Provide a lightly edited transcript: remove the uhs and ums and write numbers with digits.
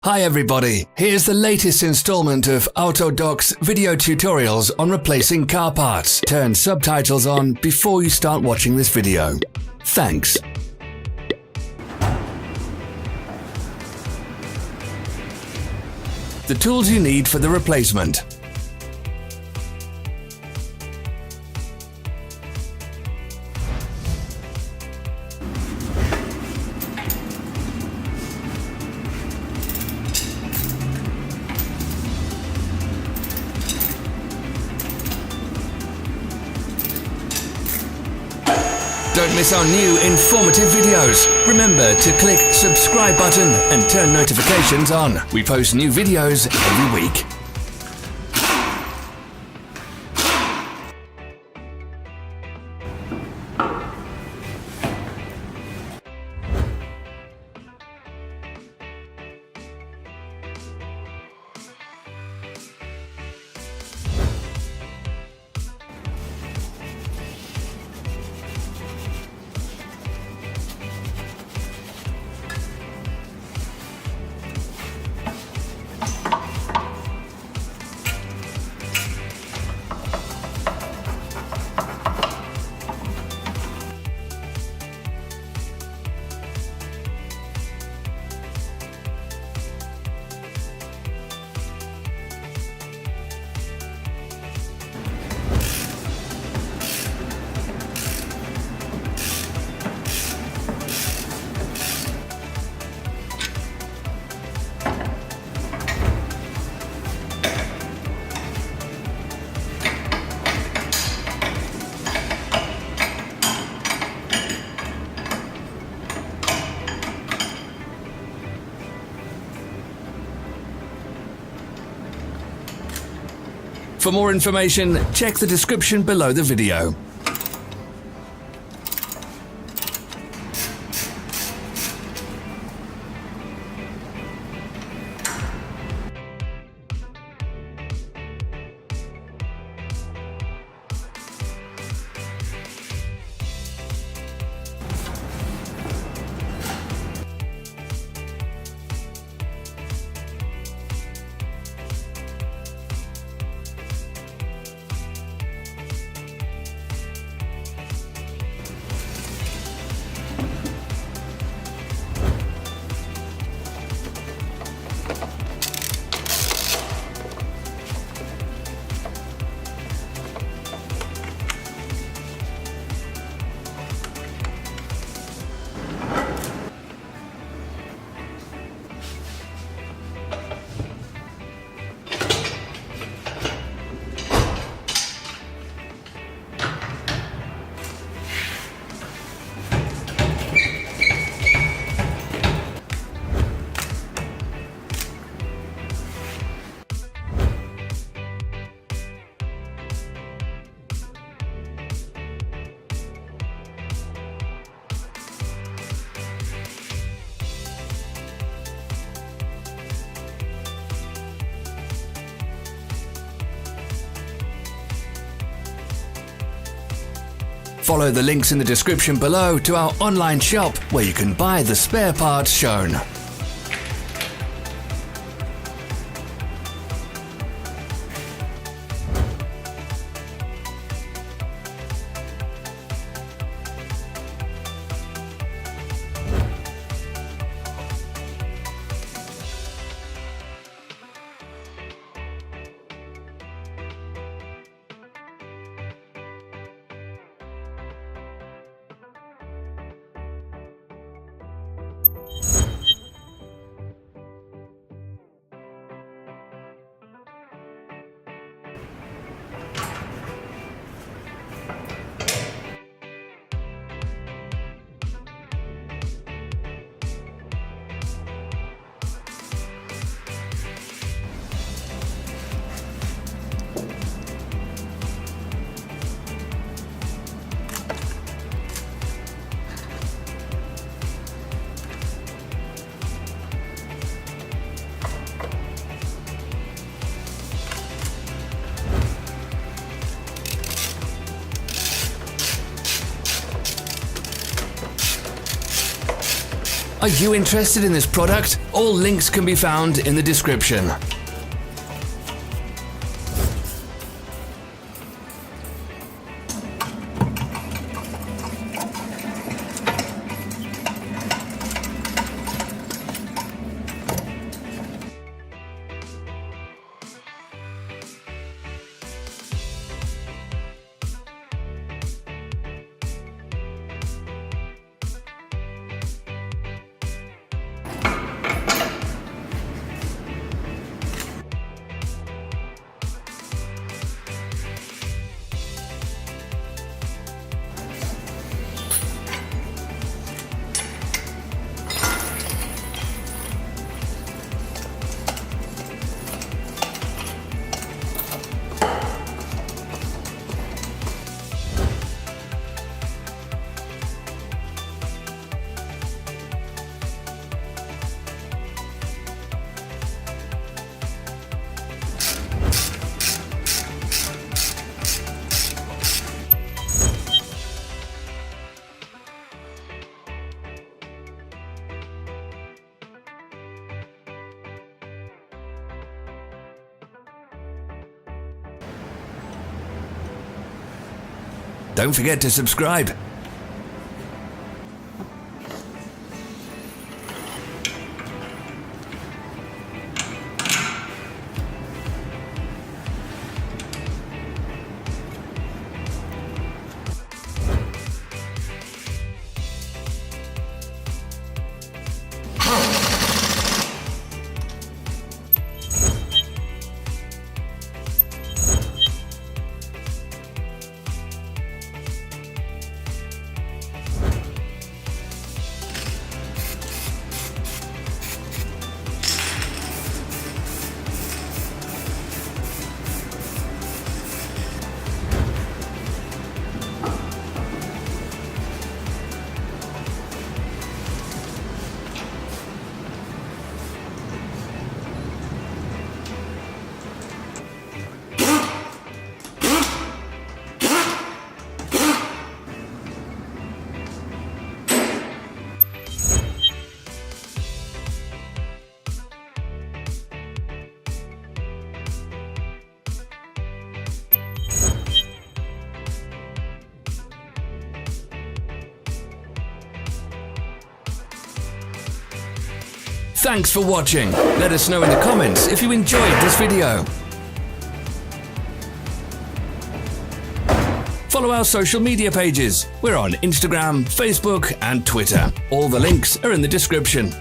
Hi everybody, here's the latest installment of Autodoc's video tutorials on replacing car parts. Turn subtitles on before you start watching this video. Thanks. The tools you need for the replacement. Don't miss our new informative videos. Remember to click subscribe button and turn notifications on. We post new videos every week. For more information, check the description below the video. Follow the links in the description below to our online shop where you can buy the spare parts shown. Are you interested in this product? All links can be found in the description. Don't forget to subscribe. Thanks for watching. Let us know in the comments if you enjoyed this video. Follow our social media pages. We're on Instagram, Facebook, and Twitter. All the links are in the description.